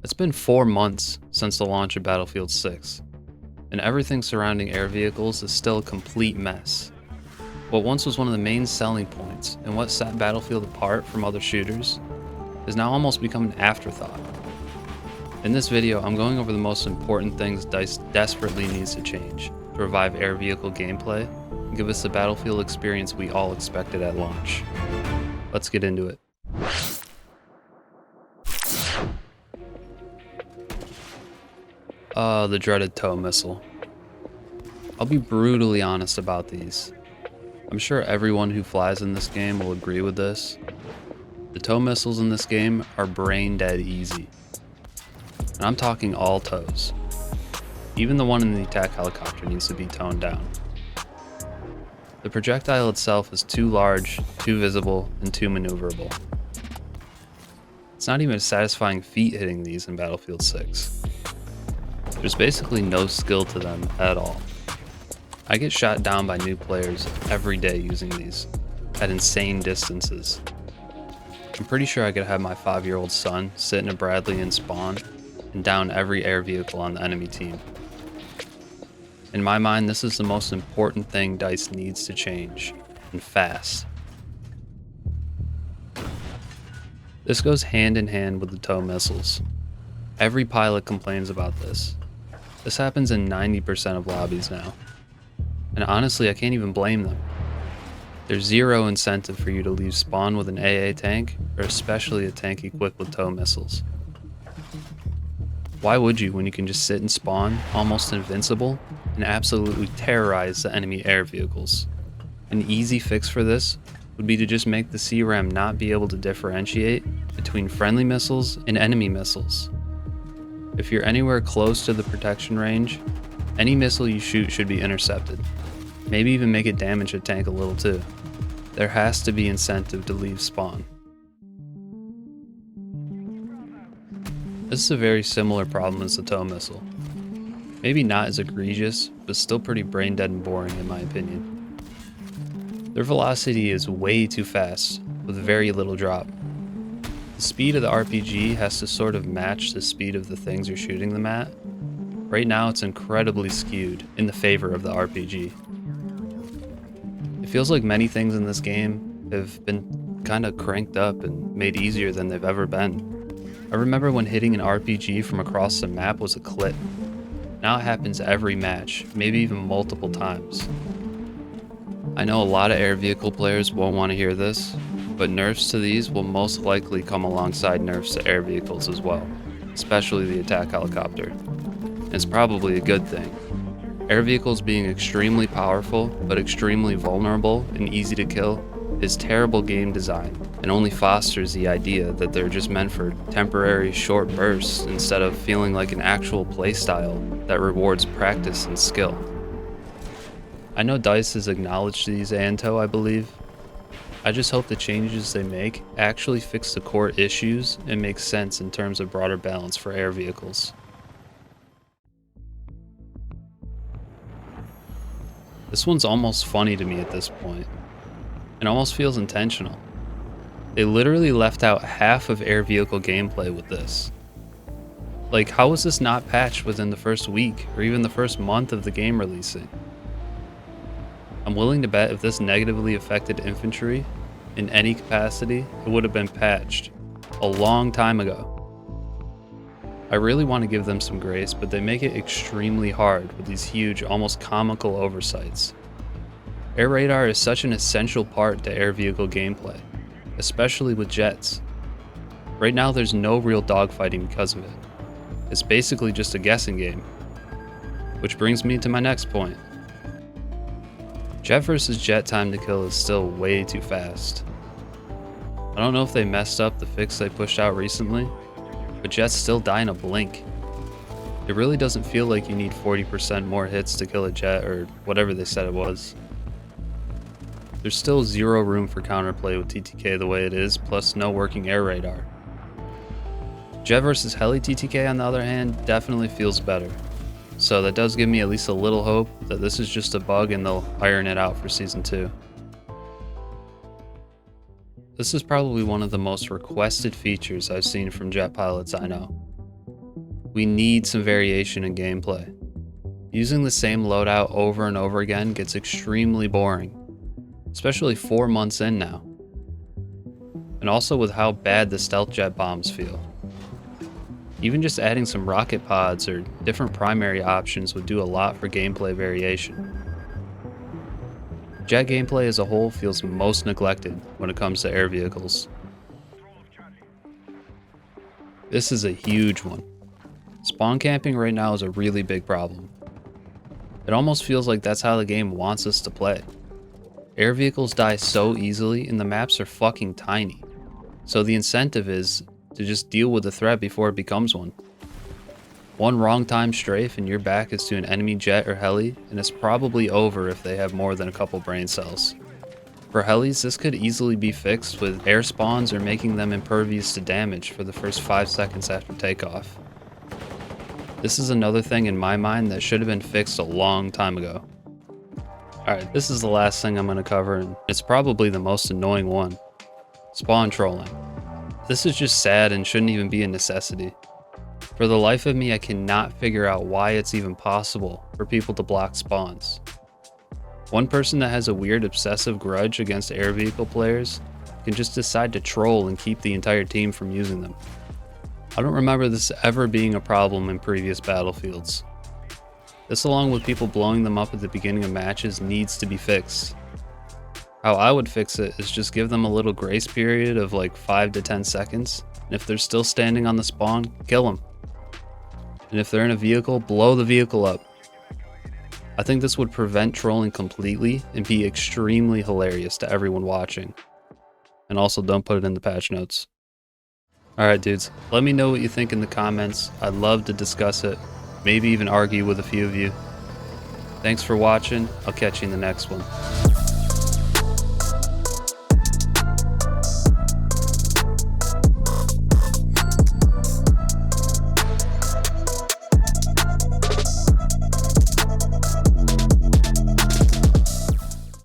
It's been 4 months since the launch of Battlefield 6, and everything surrounding air vehicles is still a complete mess. What once was one of the main selling points and what set Battlefield apart from other shooters has now almost become an afterthought. In this video, I'm going over the most important things DICE desperately needs to change to revive air vehicle gameplay and give us the Battlefield experience we all expected at launch. Let's get into it. The dreaded tow missile. I'll be brutally honest about these. I'm sure everyone who flies in this game will agree with this. The tow missiles in this game are brain dead easy. And I'm talking all tows. Even the one in the attack helicopter needs to be toned down. The projectile itself is too large, too visible, and too maneuverable. It's not even a satisfying feat hitting these in Battlefield 6. There's basically no skill to them at all. I get shot down by new players every day using these, at insane distances. I'm pretty sure I could have my 5-year-old son sit in a Bradley and spawn and down every air vehicle on the enemy team. In my mind, this is the most important thing DICE needs to change, and fast. This goes hand in hand with the tow missiles. Every pilot complains about this. This happens in 90% of lobbies now. And honestly, I can't even blame them. There's zero incentive for you to leave spawn with an AA tank, or especially a tank equipped with tow missiles. Why would you when you can just sit and spawn, almost invincible, and absolutely terrorize the enemy air vehicles? An easy fix for this would be to just make the CRAM not be able to differentiate between friendly missiles and enemy missiles. If you're anywhere close to the protection range, any missile you shoot should be intercepted. Maybe even make it damage a tank a little too. There has to be incentive to leave spawn. This is a very similar problem as the tow missile. Maybe not as egregious, but still pretty brain dead and boring in my opinion. Their velocity is way too fast, with very little drop. The speed of the RPG has to sort of match the speed of the things you're shooting them at. Right now it's incredibly skewed in the favor of the RPG. It feels like many things in this game have been kind of cranked up and made easier than they've ever been. I remember when hitting an RPG from across the map was a clip. Now it happens every match, maybe even multiple times. I know a lot of air vehicle players won't want to hear this, but nerfs to these will most likely come alongside nerfs to air vehicles as well, especially the attack helicopter. It's probably a good thing. Air vehicles being extremely powerful, but extremely vulnerable and easy to kill is terrible game design and only fosters the idea that they're just meant for temporary short bursts instead of feeling like an actual playstyle that rewards practice and skill. I know DICE has acknowledged these ANTO, I believe. I just hope the changes they make actually fix the core issues and make sense in terms of broader balance for air vehicles. This one's almost funny to me at this point. It almost feels intentional. They literally left out half of air vehicle gameplay with this. Like, how was this not patched within the first week or even the first month of the game releasing? I'm willing to bet if this negatively affected infantry in any capacity, it would have been patched a long time ago. I really want to give them some grace, but they make it extremely hard with these huge, almost comical oversights. Air radar is such an essential part to air vehicle gameplay, especially with jets. Right now there's no real dogfighting because of it. It's basically just a guessing game. Which brings me to my next point. Jet versus jet time to kill is still way too fast. I don't know if they messed up the fix they pushed out recently, but jets still die in a blink. It really doesn't feel like you need 40% more hits to kill a jet or whatever they said it was. There's still zero room for counterplay with TTK the way it is, plus no working air radar. Jet versus Heli TTK on the other hand definitely feels better. So that does give me at least a little hope that this is just a bug and they'll iron it out for Season 2. This is probably one of the most requested features I've seen from jet pilots I know. We need some variation in gameplay. Using the same loadout over and over again gets extremely boring, especially 4 months in now. And also with how bad the stealth jet bombs feel. Even just adding some rocket pods or different primary options would do a lot for gameplay variation. Jet gameplay as a whole feels most neglected when it comes to air vehicles. This is a huge one. Spawn camping right now is a really big problem. It almost feels like that's how the game wants us to play. Air vehicles die so easily and the maps are fucking tiny. So the incentive is to just deal with the threat before it becomes one. One wrong time strafe and your back is to an enemy jet or heli, and it's probably over if they have more than a couple brain cells. For helis, this could easily be fixed with air spawns or making them impervious to damage for the first 5 seconds after takeoff. This is another thing in my mind that should have been fixed a long time ago. Alright, this is the last thing I'm going to cover, and it's probably the most annoying one. Spawn trolling. This is just sad and shouldn't even be a necessity. For the life of me, I cannot figure out why it's even possible for people to block spawns. One person that has a weird obsessive grudge against air vehicle players can just decide to troll and keep the entire team from using them. I don't remember this ever being a problem in previous battlefields. This, along with people blowing them up at the beginning of matches, needs to be fixed. How I would fix it is just give them a little grace period of like 5 to 10 seconds, and if they're still standing on the spawn, kill them. And if they're in a vehicle, blow the vehicle up. I think this would prevent trolling completely and be extremely hilarious to everyone watching. And also don't put it in the patch notes. Alright dudes, let me know what you think in the comments. I'd love to discuss it, maybe even argue with a few of you. Thanks for watching, I'll catch you in the next one.